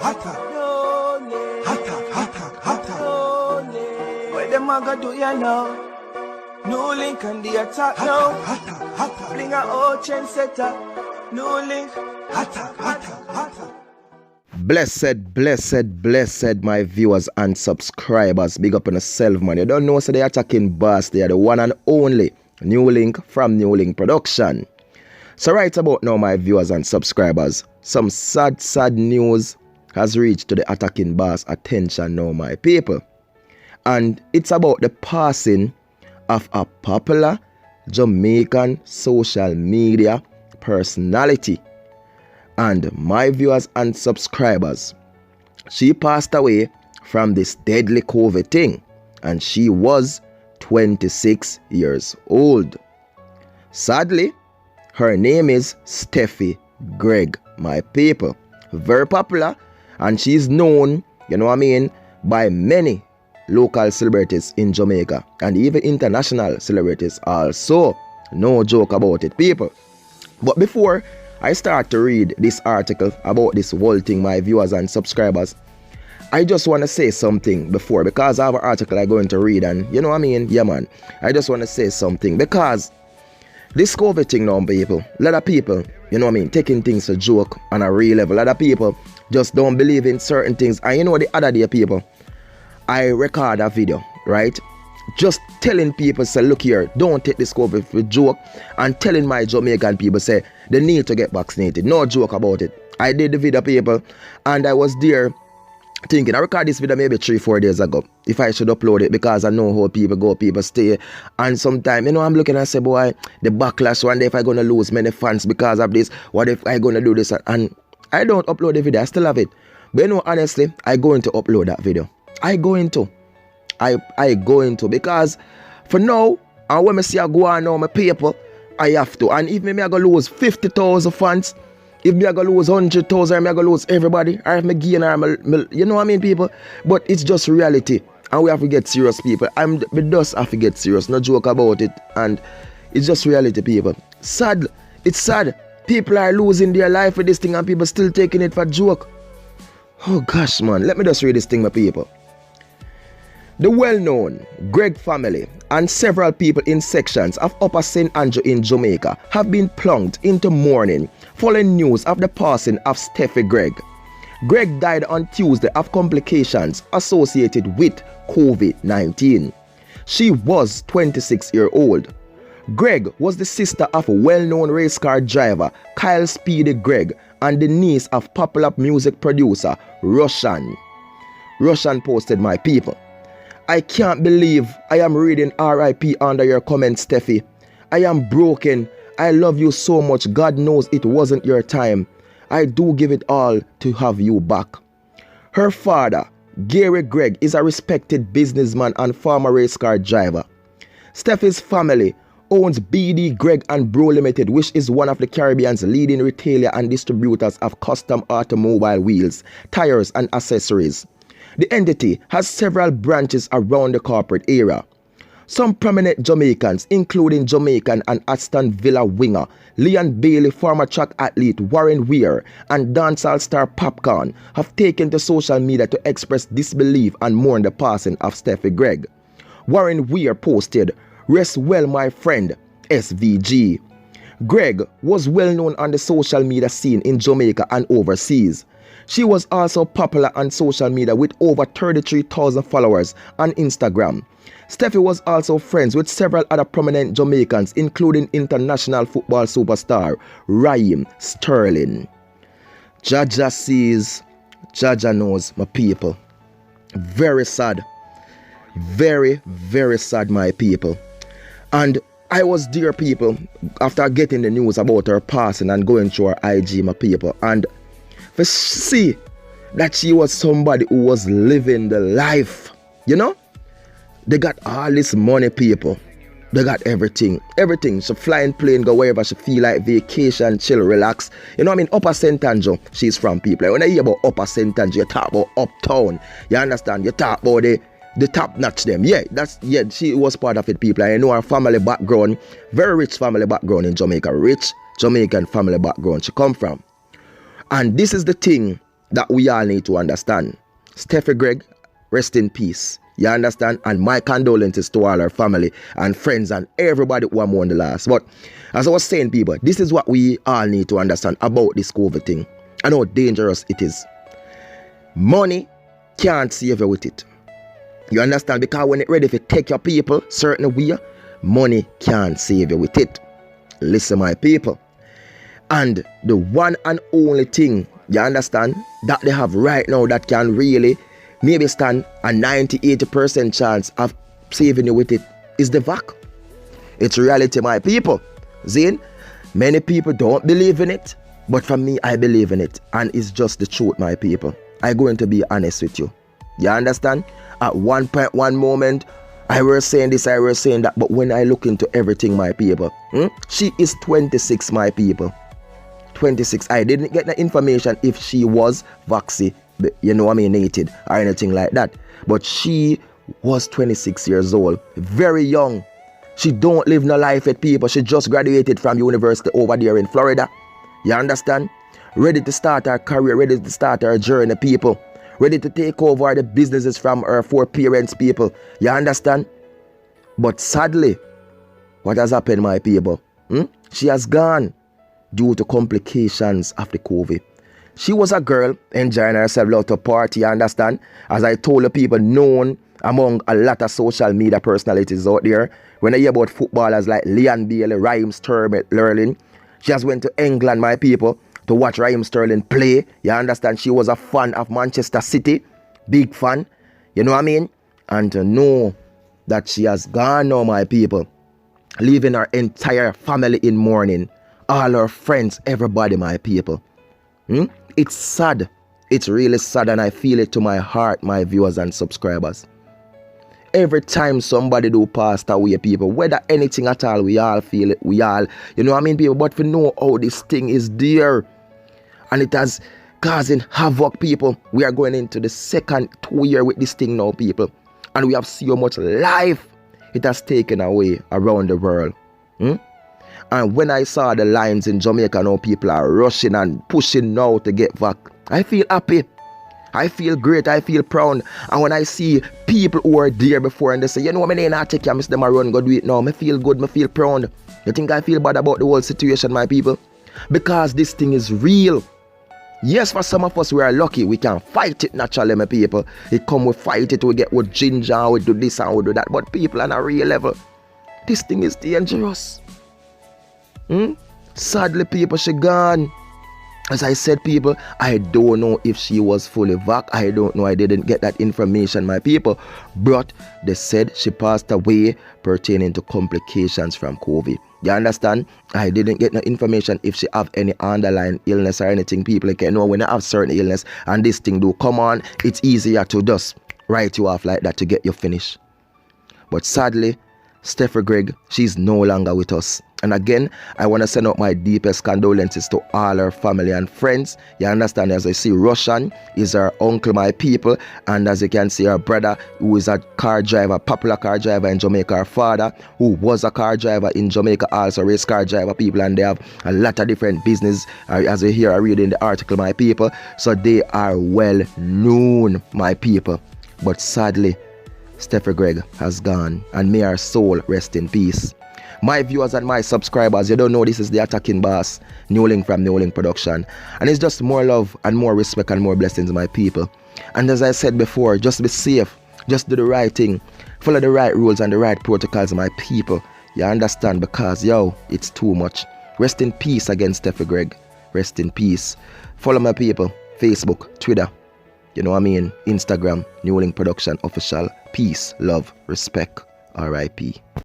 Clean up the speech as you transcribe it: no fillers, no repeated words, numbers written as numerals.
What them a go do ya now? No link on the attack now. Bring a old chain setter. No link. Blessed, my viewers and subscribers. Big up on yourself, man. You don't know, so they attacking boss. They are the one and only New Link from New Link Production. So right about now, my viewers and subscribers, some sad news has reached to the attacking boss attention now, my people. And it's about the passing of a popular Jamaican social media personality. And my viewers and subscribers, she passed away from this deadly COVID thing, and she was 26 years old. Sadly, her name is Steffi Gregg, my people. Very popular, and she's known, you know what I mean, by many local celebrities in Jamaica, and even international celebrities also. No joke about it, people. But before I start to read this article about this whole thing, my viewers and subscribers, I just want to say something before, because I have an article I'm going to read, and you know what I mean, yeah man, I just want to say something, because this COVID thing now, people, a lot of people, you know what I mean, taking things a joke on a real level. A lot of people just don't believe in certain things. And you know, the other day, people, I record a video, right, just telling people, say, look here, don't take this COVID for a joke, and telling my Jamaican people, say, they need to get vaccinated. No joke about it. I did the video, people, and I was there thinking, I recorded this video maybe 3-4 days ago, if I should upload it, because I know how people go, people stay. And sometimes, you know, I'm looking and say, boy, the backlash, one day if I'm going to lose many fans because of this, what if I'm going to do this? And I don't upload the video, I still have it. But you know, honestly, I going to upload that video. I go into, because for now, and when I see I go on now, my people, I have to. And if me I go lose 50,000 fans, if me I go lose 100,000, me I go lose everybody, or if me gain, or you know what I mean, people. But it's just reality, and we have to get serious, people. We just have to get serious, no joke about it, and it's just reality, people. Sad, it's sad. People are losing their life with this thing, and people still taking it for joke. Oh gosh, man, let me just read this thing, my people. The well-known Gregg family and several people in sections of Upper St. Andrew in Jamaica have been plunged into mourning following news of the passing of Steffi Gregg. Gregg died on Tuesday of complications associated with COVID-19. She was 26 years old. Gregg was the sister of well-known race car driver Kyle Speedy Gregg and the niece of popular music producer Russian. Russian posted, my people, I can't believe I am reading RIP under your comment, Steffi. I am broken. I love you so much. God knows it wasn't your time. I do give it all to have you back. Her father, Gary Gregg, is a respected businessman and former race car driver. Steffi's family owns BD Gregg and Bro Limited, which is one of the Caribbean's leading retailer and distributors of custom automobile wheels, tires, and accessories. The entity has several branches around the corporate area. Some prominent Jamaicans, including Jamaican and Aston Villa winger Leon Bailey, former track athlete Warren Weir, and dancehall star Popcorn, have taken to social media to express disbelief and mourn the passing of Steffi Gregg. Warren Weir posted, "Rest well, my friend, SVG." Gregg was well known on the social media scene in Jamaica and overseas. She was also popular on social media with over 33,000 followers on Instagram. Steffi was also friends with several other prominent Jamaicans, including international football superstar Raheem Sterling. Jaja sees, Jaja knows, my people. Very sad. Very, very sad, my people. And I was dear, people, after getting the news about her passing and going through her IG, my people, and to see that she was somebody who was living the life, you know? They got all this money, people. They got everything. Everything. She flying plane, go wherever she feel like, vacation, chill, relax. You know what I mean? Upper St. Andrew, she's from, people. When I hear about Upper St. Andrew, you talk about uptown. You understand? You talk about the top notch them. Yeah, she was part of it, people. I know her family background, very rich family background in Jamaica. Rich Jamaican family background she come from. And this is the thing that we all need to understand. Steffi Gregg, rest in peace. You understand? And my condolences to all our family and friends and everybody who are mourning the loss. But as I was saying, people, this is what we all need to understand about this COVID thing and how dangerous it is. Money can't save you with it. You understand? Because when it's ready to take your people certain way, money can't save you with it. Listen, my people. And the one and only thing, you understand, that they have right now that can really maybe stand a 90-80% chance of saving you with it is the vac. It's reality, my people. Zane, many people don't believe in it, but for me, I believe in it. And it's just the truth, my people. I'm going to be honest with you. You understand? At one moment, I was saying this, I was saying that, but when I look into everything, my people, she is 26, my people. 26. I didn't get the information if she was vaccinated or anything like that. But she was 26 years old. Very young. She don't live no life with people. She just graduated from university over there in Florida. You understand? Ready to start her career, ready to start her journey, people. Ready to take over the businesses from her four parents, people. You understand? But sadly, what has happened, my people? She has gone due to complications of the COVID. She was a girl enjoying herself out to party, you understand? As I told the people, known among a lot of social media personalities out there. When I hear about footballers like Leon Bailey, Raheem Sterling, she has went to England, my people, to watch Raheem Sterling play. You understand? She was a fan of Manchester City. Big fan. You know what I mean? And to know that she has gone now, my people, leaving her entire family in mourning. All her friends, everybody, my people. It's sad. It's really sad, and I feel it to my heart, my viewers and subscribers. Every time somebody do pass away, people, whether anything at all, we all feel it. We all, you know what I mean, people? But we know how this thing is there. And it has causing havoc, people. We are going into the second 2 year with this thing now, people. And we have so much life it has taken away around the world. And when I saw the lines in Jamaica now, people are rushing and pushing now to get vac, I feel happy. I feel great. I feel proud. And when I see people who were there before and they say, you know what, I not take care, miss them run, go do it now. I feel good. I feel proud. You think I feel bad about the whole situation, my people? Because this thing is real. Yes, for some of us, we are lucky. We can fight it naturally, my people. It come, we fight it, we get with ginger, we do this and we do that. But people on a real level, this thing is dangerous. Sadly, people, she gone. As I said, people, I don't know if she was fully vac. I don't know. I didn't get that information, my people. But they said she passed away pertaining to complications from COVID. You understand? I didn't get no information if she have any underlying illness or anything. People can know when I have certain illness and this thing do come on, it's easier to just write you off like that to get you finished. But sadly, Steffi Gregg, she's no longer with us. And again, I want to send out my deepest condolences to all her family and friends. You understand, as I see, Russian is her uncle, my people. And as you can see, her brother, who is a car driver, popular car driver in Jamaica. Her father, who was a car driver in Jamaica, also race car driver, people. And they have a lot of different business, as you hear, I read in the article, my people. So they are well known, my people. But sadly, Steffi Gregg has gone, and may her soul rest in peace. My viewers and my subscribers, you don't know this is the Attacking Boss, Newling from Newling Production. And it's just more love and more respect and more blessings, my people. And as I said before, just be safe. Just do the right thing. Follow the right rules and the right protocols, my people. You understand? Because, yo, it's too much. Rest in peace against Steffi Gregg. Rest in peace. Follow my people. Facebook, Twitter. You know what I mean? Instagram, Newling Production Official. Peace, love, respect. R.I.P.